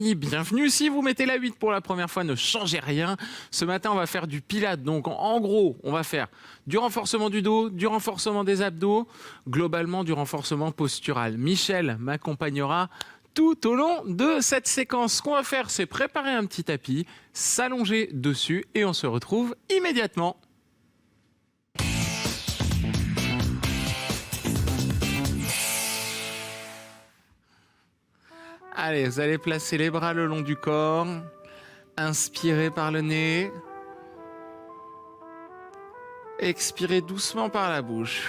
Bienvenue, si vous mettez la 8 pour la première fois, ne changez rien. Ce matin, on va faire du pilate. Donc, en gros, on va faire du renforcement du dos, du renforcement des abdos, globalement du renforcement postural. Michel m'accompagnera tout au long de cette séquence. Ce qu'on va faire, c'est préparer un petit tapis, s'allonger dessus et on se retrouve immédiatement. Allez, vous allez placer les bras le long du corps. Inspirez par le nez. Expirez doucement par la bouche.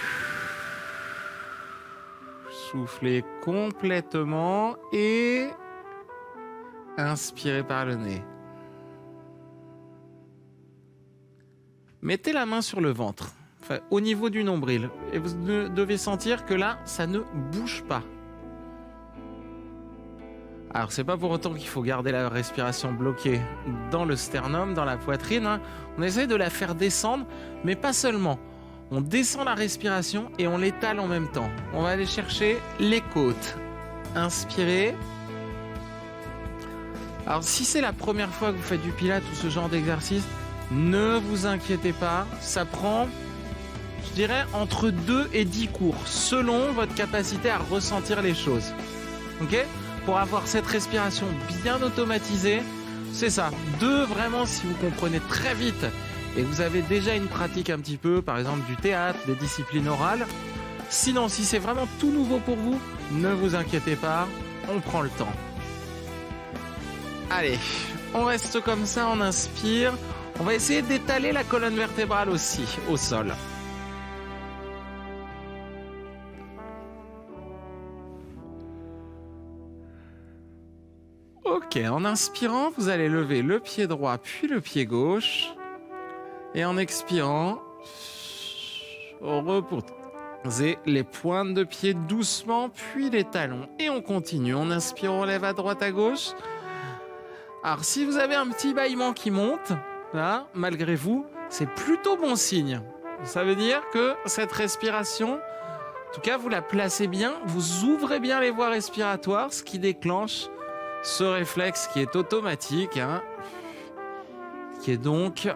Soufflez complètement et inspirez par le nez. Mettez la main sur le ventre, enfin, au niveau du nombril. Et vous devez sentir que là, ça ne bouge pas. Alors, c'est pas pour autant qu'il faut garder la respiration bloquée dans le sternum, dans la poitrine. Hein. On essaie de la faire descendre, mais pas seulement. On descend la respiration et on l'étale en même temps. On va aller chercher les côtes. Inspirez. Alors, si c'est la première fois que vous faites du pilate ou ce genre d'exercice, ne vous inquiétez pas. Ça prend, je dirais, entre 2 et 10 cours, selon votre capacité à ressentir les choses. Ok ? Pour avoir cette respiration bien automatisée, c'est ça. 2, vraiment, si vous comprenez très vite et que vous avez déjà une pratique un petit peu, par exemple du théâtre, des disciplines orales. Sinon, si c'est vraiment tout nouveau pour vous, ne vous inquiétez pas, on prend le temps. Allez, on reste comme ça, on inspire. On va essayer d'étaler la colonne vertébrale aussi, au sol. Ok, en inspirant, vous allez lever le pied droit puis le pied gauche. Et en expirant, reposez les pointes de pied doucement, puis les talons. Et on continue, on inspire, on lève à droite, à gauche. Alors si vous avez un petit bâillement qui monte, là, malgré vous, c'est plutôt bon signe. Ça veut dire que cette respiration, en tout cas vous la placez bien, vous ouvrez bien les voies respiratoires, ce qui déclenche ce réflexe qui est automatique, hein, qui est donc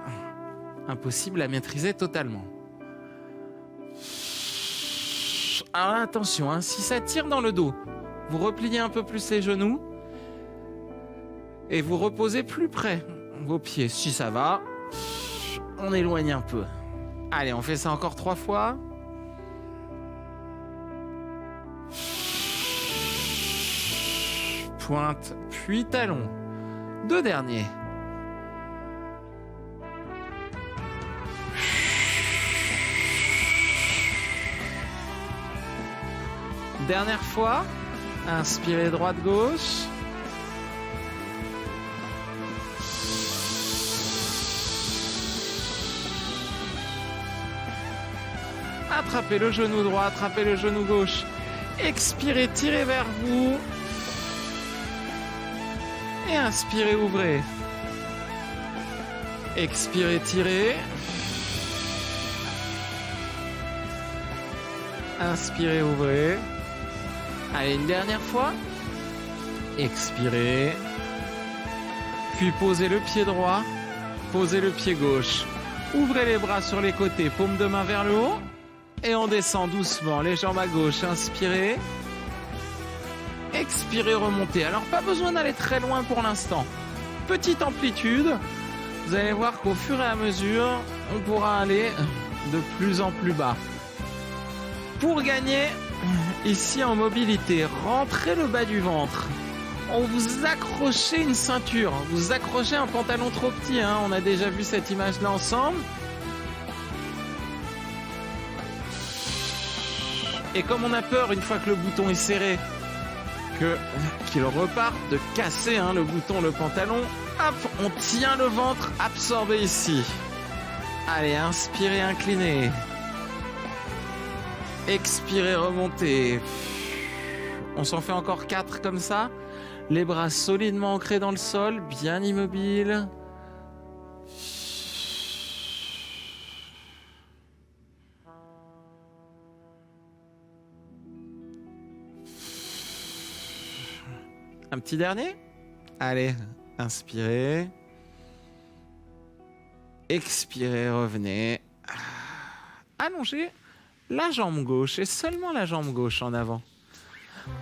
impossible à maîtriser totalement. Alors attention, hein, si ça tire dans le dos, vous repliez un peu plus les genoux et vous reposez plus près vos pieds. Si ça va, on éloigne un peu. Allez, on fait ça encore 3 fois. Pointe, puis talon. 2 derniers. Dernière fois. Inspirez droite-gauche. Attrapez le genou droit, attrapez le genou gauche. Expirez, tirez vers vous. Et inspirez, ouvrez. Expirez, tirez. Inspirez, ouvrez. Allez, une dernière fois. Expirez. Puis posez le pied droit. Posez le pied gauche. Ouvrez les bras sur les côtés, paume de main vers le haut. Et on descend doucement, les jambes à gauche. Inspirez. Expirez, remontez. Alors, pas besoin d'aller très loin pour l'instant. Petite amplitude. Vous allez voir qu'au fur et à mesure, on pourra aller de plus en plus bas. Pour gagner, ici en mobilité, rentrez le bas du ventre. On vous accrochez une ceinture. Vous accrochez un pantalon trop petit. Hein. On a déjà vu cette image-là ensemble. Et comme on a peur, une fois que le bouton est serré, qu'il reparte de casser le bouton, le pantalon, hop, on tient le ventre absorbé ici. Allez, inspirez, inclinez. Expirez, remontez. On s'en fait encore 4 comme ça. Les bras solidement ancrés dans le sol, bien immobiles. Un petit dernier. Allez, inspirez. Expirez, revenez. Allongez la jambe gauche et seulement la jambe gauche en avant.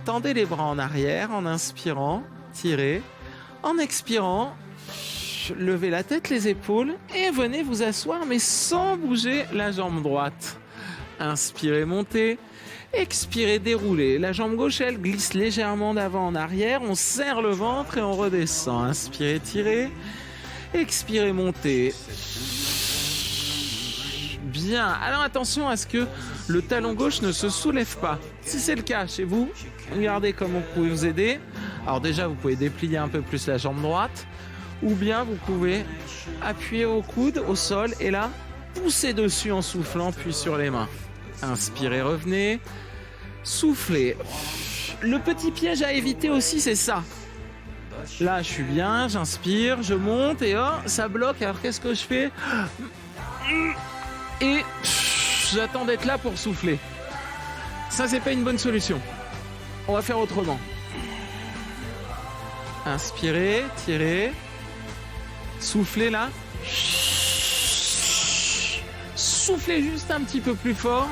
Tendez les bras en arrière en inspirant, tirez. En expirant, levez la tête, les épaules et venez vous asseoir mais sans bouger la jambe droite. Inspirez, montez. Expirez, déroulez. La jambe gauche, elle glisse légèrement d'avant en arrière. On serre le ventre et on redescend. Inspirez, tirez. Expirez, montez. Bien. Alors attention à ce que le talon gauche ne se soulève pas. Si c'est le cas chez vous, regardez comment vous pouvez vous aider. Alors déjà, vous pouvez déplier un peu plus la jambe droite. Ou bien vous pouvez appuyer au coude au sol et là, pousser dessus en soufflant, puis sur les mains. Inspirez, revenez. Soufflez. Le petit piège à éviter aussi, c'est ça. Là, je suis bien, j'inspire, je monte et oh, ça bloque. Alors qu'est-ce que je fais? Et j'attends d'être là pour souffler. Ça, c'est pas une bonne solution. On va faire autrement. Inspirez, tirez. Soufflez là. Soufflez juste un petit peu plus fort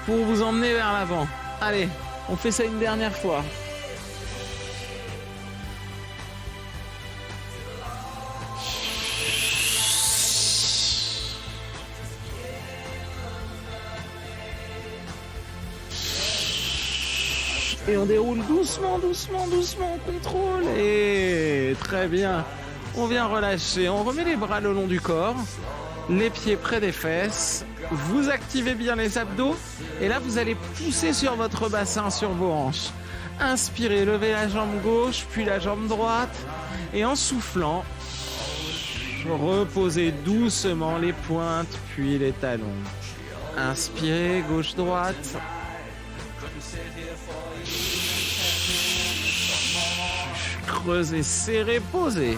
pour vous emmener vers l'avant. Allez, on fait ça une dernière fois. Et on déroule doucement, doucement, doucement, on contrôle. Et très bien. On vient relâcher. On remet les bras le long du corps. Les pieds près des fesses. Vous activez bien les abdos. Et là, vous allez pousser sur votre bassin, sur vos hanches. Inspirez, levez la jambe gauche, puis la jambe droite. Et en soufflant, reposez doucement les pointes, puis les talons. Inspirez, gauche-droite. Creusez, serrez, posez.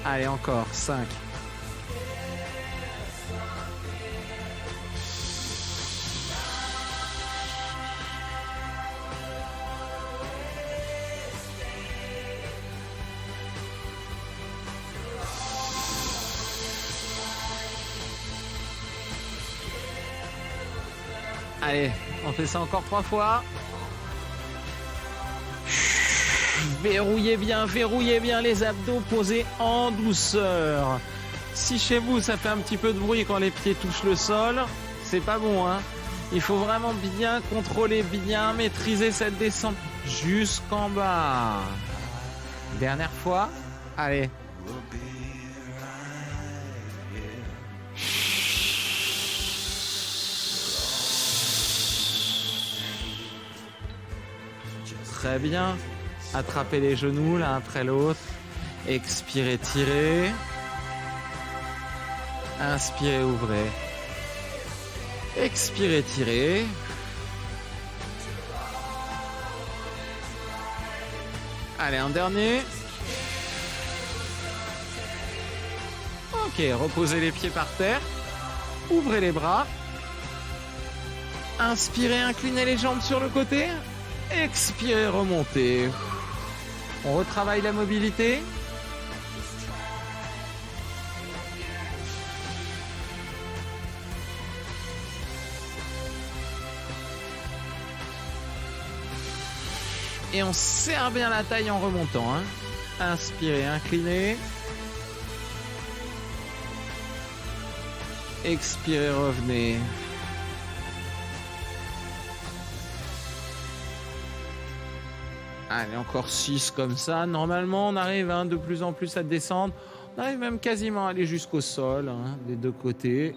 Allez, encore, 5. Allez, on fait ça encore 3 fois. Verrouillez bien les abdos, posez en douceur. Si chez vous ça fait un petit peu de bruit quand les pieds touchent le sol, c'est pas bon, hein. Il faut vraiment bien contrôler, bien maîtriser cette descente jusqu'en bas. Dernière fois, allez. Très bien. Attrapez les genoux l'un après l'autre. Expirez, tirez. Inspirez, ouvrez. Expirez, tirez. Allez, un dernier. Ok, reposez les pieds par terre. Ouvrez les bras. Inspirez, inclinez les jambes sur le côté. Expirez, remontez. On retravaille la mobilité. Et on serre bien la taille en remontant, hein. Inspirez, inclinez. Expirez, revenez. Allez, encore 6 comme ça. Normalement, on arrive de plus en plus à descendre. On arrive même quasiment à aller jusqu'au sol, hein, des deux côtés.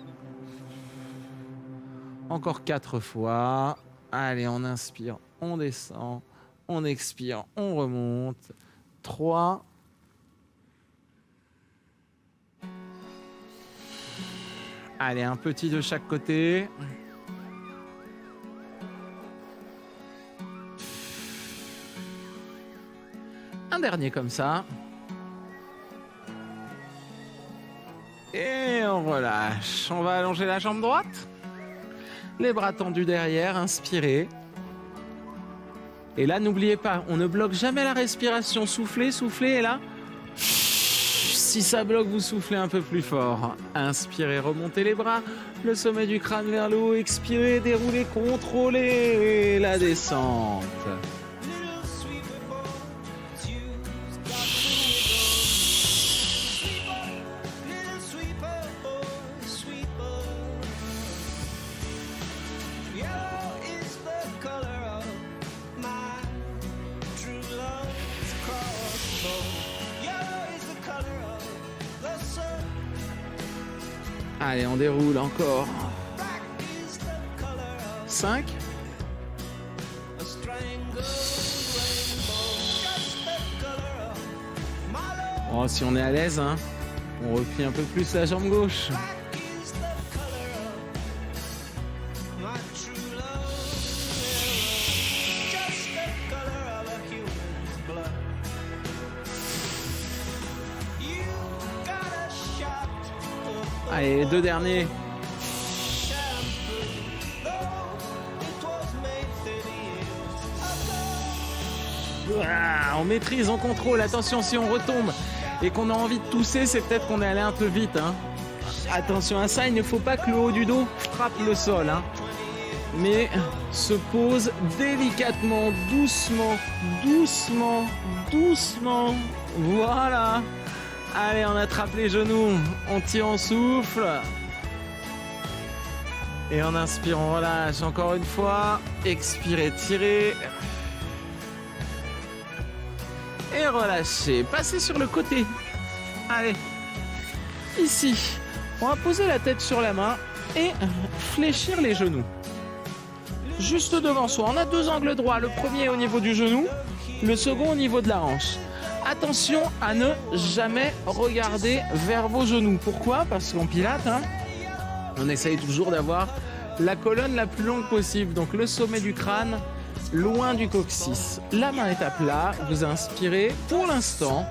Encore 4 fois. Allez, on inspire, on descend. On expire, on remonte. 3. Allez, un petit de chaque côté. Un dernier comme ça. Et on on relâche. On va allonger la jambe droite. Les bras tendus derrière, inspirez. Et là, n'oubliez pas, on ne bloque jamais la respiration. Soufflez, soufflez, et là, si ça bloque, vous soufflez un peu plus fort. Inspirez, remontez les bras, le sommet du crâne vers le haut. Expirez, déroulez, contrôlez la descente. Allez, on déroule encore. 5. Oh, si on est à l'aise, hein, on replie un peu plus la jambe gauche. Allez, les 2 derniers. On maîtrise, on contrôle. Attention, si on retombe et qu'on a envie de tousser, c'est peut-être qu'on est allé un peu vite. Hein. Attention à ça, il ne faut pas que le haut du dos frappe le sol. Hein. Mais se pose délicatement, doucement, doucement, doucement. Voilà. Allez, on attrape les genoux, on tire, on souffle. Et on inspire, on relâche. Encore une fois, expirez, tirez. Et relâchez. Passez sur le côté. Allez, ici, on va poser la tête sur la main et fléchir les genoux. Juste devant soi, on a 2 angles droits. Le premier au niveau du genou, le second au niveau de la hanche. Attention à ne jamais regarder vers vos genoux. Pourquoi ? Parce qu'en pilates, hein, on essaye toujours d'avoir la colonne la plus longue possible. Donc le sommet du crâne, loin du coccyx. La main est à plat. Vous inspirez pour l'instant.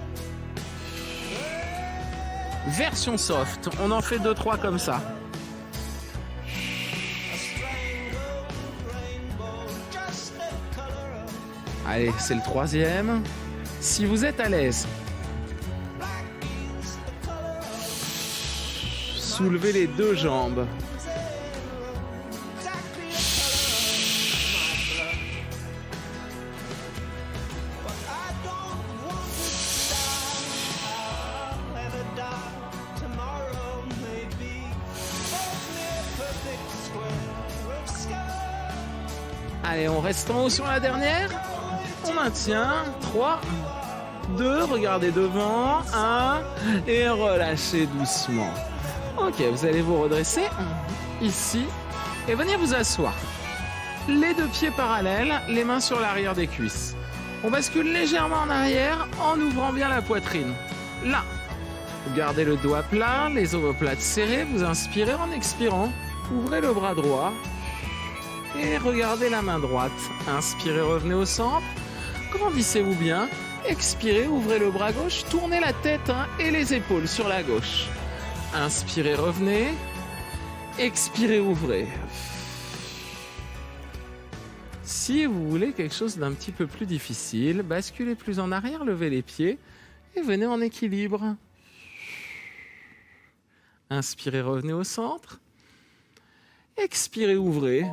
Version soft. On en fait 2-3 comme ça. Allez, c'est le 3e. Si vous êtes à l'aise, soulevez les 2 jambes. Allez, on reste en haut sur la dernière. On maintient. 3, 2, regardez devant. 1, et relâchez doucement. Ok, vous allez vous redresser ici et venir vous asseoir. Les 2 pieds parallèles, les mains sur l'arrière des cuisses. On bascule légèrement en arrière en ouvrant bien la poitrine. Là, vous gardez le dos à plat, les omoplates serrées. Vous inspirez en expirant. Ouvrez le bras droit et regardez la main droite. Inspirez, revenez au centre. Grandissez-vous bien. Expirez, ouvrez le bras gauche. Tournez la tête et les épaules sur la gauche. Inspirez, revenez. Expirez, ouvrez. Si vous voulez quelque chose d'un petit peu plus difficile, basculez plus en arrière, levez les pieds et venez en équilibre. Inspirez, revenez au centre. Expirez, ouvrez.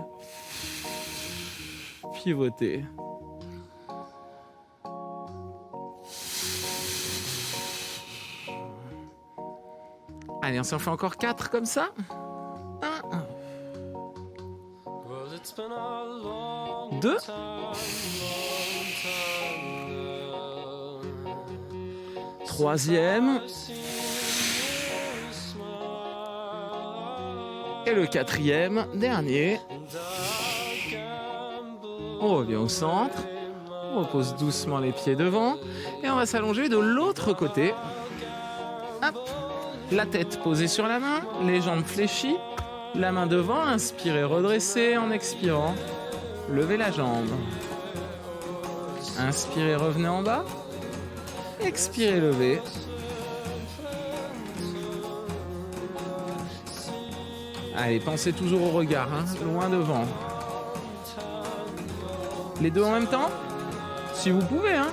Pivotez. Allez, on s'en fait encore 4 comme ça. 1, 2. Troisième. Et le 4e, dernier. On revient au centre. On repose doucement les pieds devant. Et on va s'allonger de l'autre côté. Hop. La tête posée sur la main, les jambes fléchies, la main devant, inspirez, redressez en expirant, levez la jambe. Inspirez, revenez en bas, expirez, levez. Allez, pensez toujours au regard, hein, loin devant. Les deux en même temps? Si vous pouvez, hein.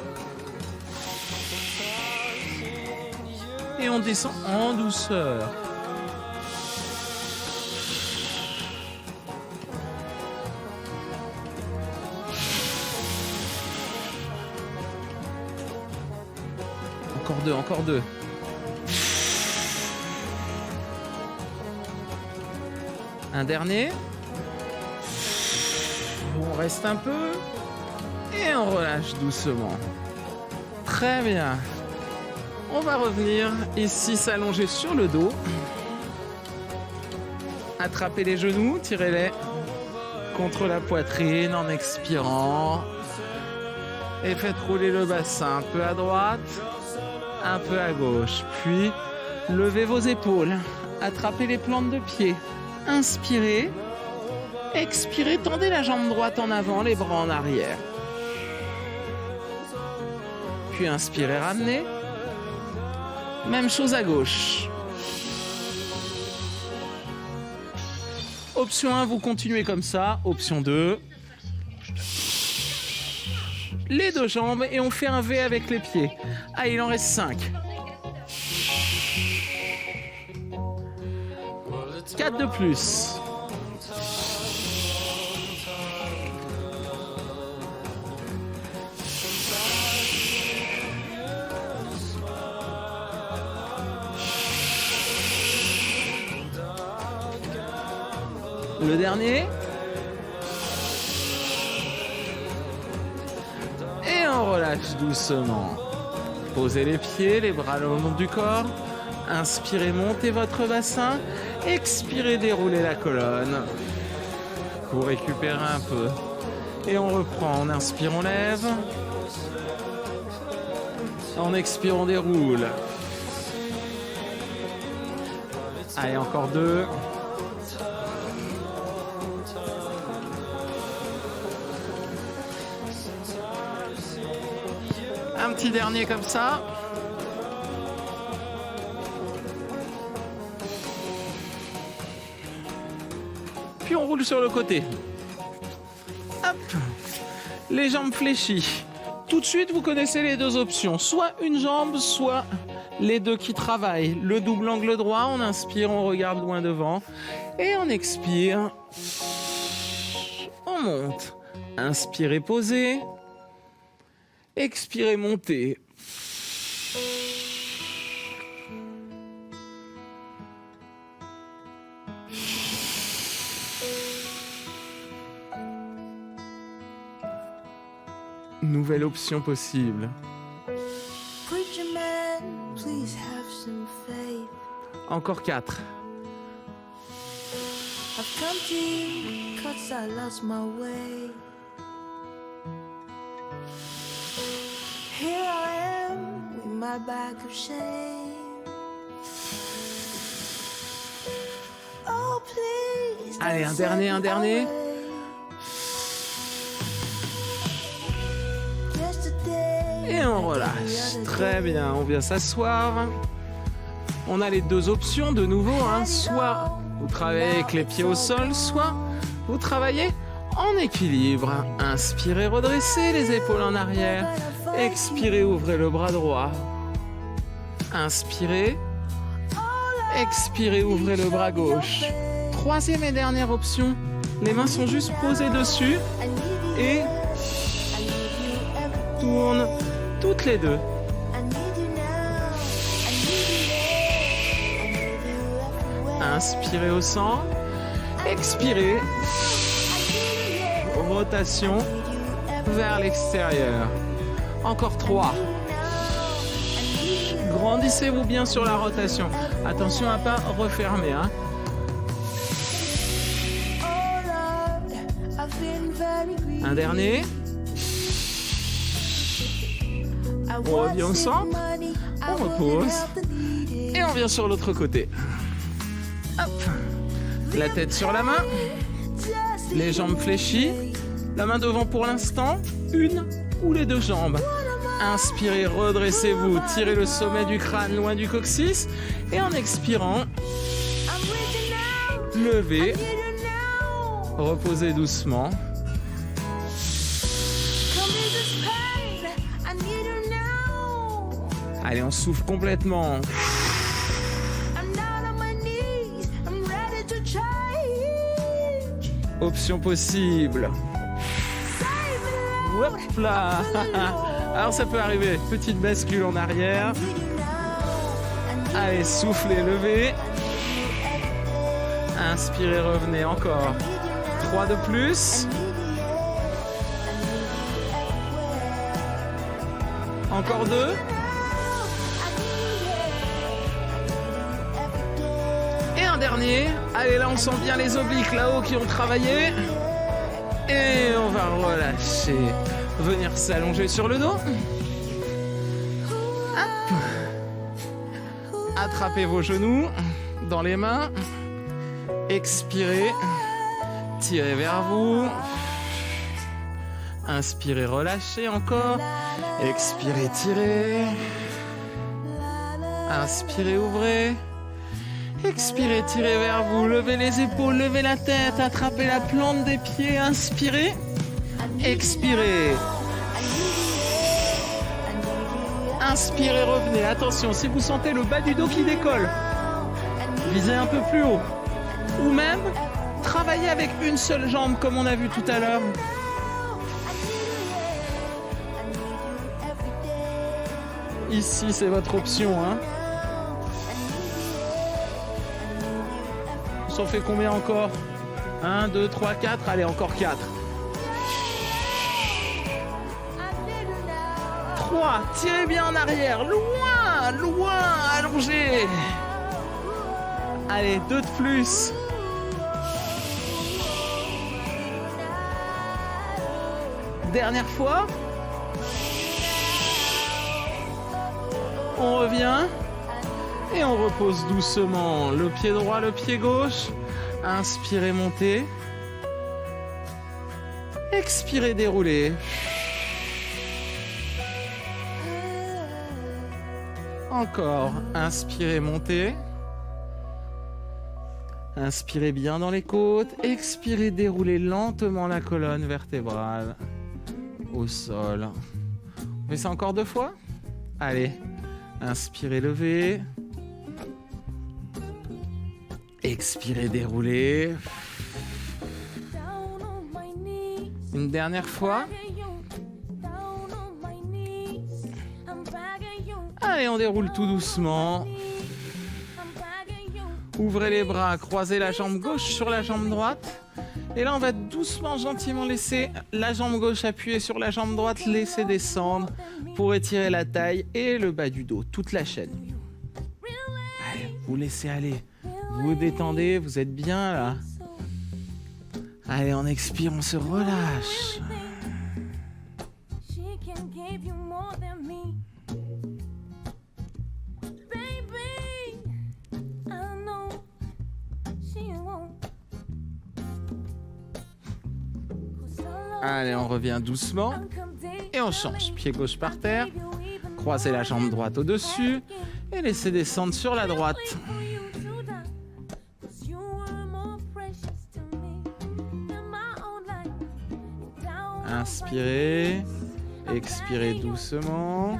Et on descend en douceur. Encore deux, encore deux. Un dernier. On reste un peu. Et on relâche doucement. Très bien. On va revenir ici s'allonger sur le dos. Attrapez les genoux, tirez-les contre la poitrine en expirant. Et faites rouler le bassin un peu à droite, un peu à gauche. Puis, levez vos épaules. Attrapez les plantes de pied. Inspirez. Expirez, tendez la jambe droite en avant, les bras en arrière. Puis inspirez, ramenez. Même chose à gauche. Option 1, vous continuez comme ça. Option 2, les deux jambes et on fait un V avec les pieds. Ah, il en reste 5. 4 de plus. Le dernier. Et on relâche doucement. Posez les pieds, les bras le long du corps. Inspirez, montez votre bassin. Expirez, déroulez la colonne. Vous récupérez un peu. Et on reprend. On inspire, on lève. En expire, on déroule. Allez, encore 2. Un petit dernier comme ça. Puis on roule sur le côté. Hop. Les jambes fléchies. Tout de suite, vous connaissez les deux options. Soit une jambe, soit les deux qui travaillent. Le double angle droit, on inspire, on regarde loin devant. Et on expire. On monte. Inspirez, posez. Expirez, montez. Nouvelle option possible. Encore 4. Here I am with my bag of shame. Oh, please. Allez, un dernier, un dernier. Et on relâche. Très bien, on vient s'asseoir. On a les deux options de nouveau, hein. Soit vous travaillez avec les pieds au sol, soit vous travaillez en équilibre. Inspirez, redressez les épaules en arrière. Expirez, ouvrez le bras droit. Inspirez. Expirez, ouvrez le bras gauche. Troisième et dernière option. Les mains sont juste posées dessus. Et tourne toutes les deux. Inspirez au centre. Expirez. Rotation vers l'extérieur. Encore 3. Grandissez-vous bien sur la rotation. Attention à ne pas refermer. Hein. Un dernier. On revient au centre. On repose. Et on vient sur l'autre côté. Hop. La tête sur la main. Les jambes fléchies. La main devant pour l'instant. Une ou les deux jambes. Inspirez, redressez-vous, tirez le sommet du crâne loin du coccyx et en expirant, levez, need you now. reposez doucement. Come ease this pain. I need you now. Allez, on souffle complètement. I'm down on my knees. I'm ready to change. Option possible. Save me, Lord. Hop là. Alors ça peut arriver. Petite bascule en arrière. I need you now. I need Allez, soufflez, levez. Inspirez, revenez encore. 3 de plus. Encore 2. Et un dernier. Allez, là on sent bien les obliques là-haut qui ont travaillé. Et on va relâcher. Venir s'allonger sur le dos. Hop. Attrapez vos genoux dans les mains. Expirez. Tirez vers vous. Inspirez, relâchez encore. Expirez, tirez. Inspirez, ouvrez. Expirez, tirez vers vous. Levez les épaules, levez la tête. Attrapez la plante des pieds. Inspirez. Expirez. Inspirez, revenez. Attention, si vous sentez le bas du dos qui décolle, visez un peu plus haut. Ou même, travaillez avec une seule jambe comme on a vu tout à l'heure. Ici, c'est votre option. Hein. On s'en fait combien encore? 1, 2, 3, 4. Allez, encore 4. 3. Tirez bien en arrière. Loin, loin, allongez. Allez, 2 de plus. Dernière fois. On revient. Et on repose doucement le pied droit, le pied gauche. Inspirez, montez. Expirez, déroulez. Encore. Inspirez, montez. Inspirez bien dans les côtes. Expirez, déroulez lentement la colonne vertébrale au sol. On fait ça encore 2 fois. Allez. Inspirez, levez. Expirez, déroulez. Une dernière fois. Allez, on déroule tout doucement. Ouvrez les bras, croisez la jambe gauche sur la jambe droite. Et là, on va doucement, gentiment laisser la jambe gauche appuyer sur la jambe droite, laisser descendre pour étirer la taille et le bas du dos, toute la chaîne. Allez, vous laissez aller. Vous détendez, vous êtes bien là. Allez, on expire, on se relâche. Allez, on revient doucement et on change. Pied gauche par terre, croisez la jambe droite au-dessus et laissez descendre sur la droite. Inspirez, expirez doucement.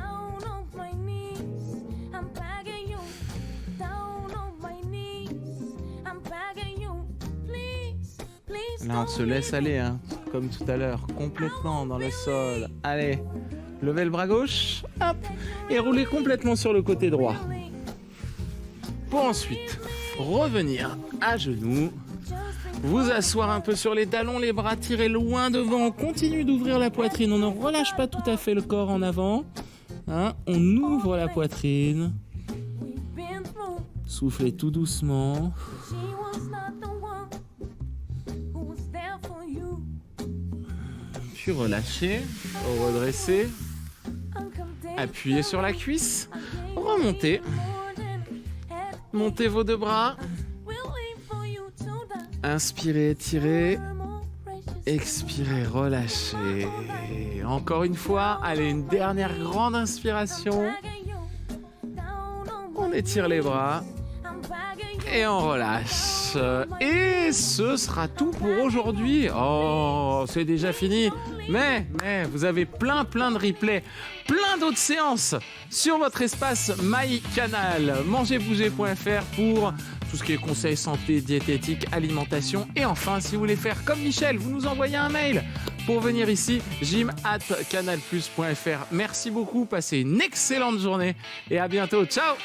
Là, on se laisse aller, hein, comme tout à l'heure, complètement dans le sol. Allez, levez le bras gauche, hop, et roulez complètement sur le côté droit. Pour ensuite revenir à genoux, vous asseoir un peu sur les talons, les bras tirés loin devant. On continue d'ouvrir la poitrine, on ne relâche pas tout à fait le corps en avant. Hein, on ouvre la poitrine. Soufflez tout doucement. Puis relâchez, redressez, appuyez sur la cuisse, remontez, montez vos 2 bras, inspirez, étirez, expirez, relâchez. Encore une fois, allez, une dernière grande inspiration. On étire les bras et on relâche. tous. Et ce sera tout pour aujourd'hui. Oh, c'est déjà fini. Mais vous avez plein de replays, plein d'autres séances sur votre espace MyCanal. Mangerbouger.fr pour tout ce qui est conseils santé, diététique, alimentation. Et enfin, si vous voulez faire comme Michel, vous nous envoyez un mail pour venir ici, gym@canalplus.fr. Merci beaucoup, passez une excellente journée et à bientôt. Ciao!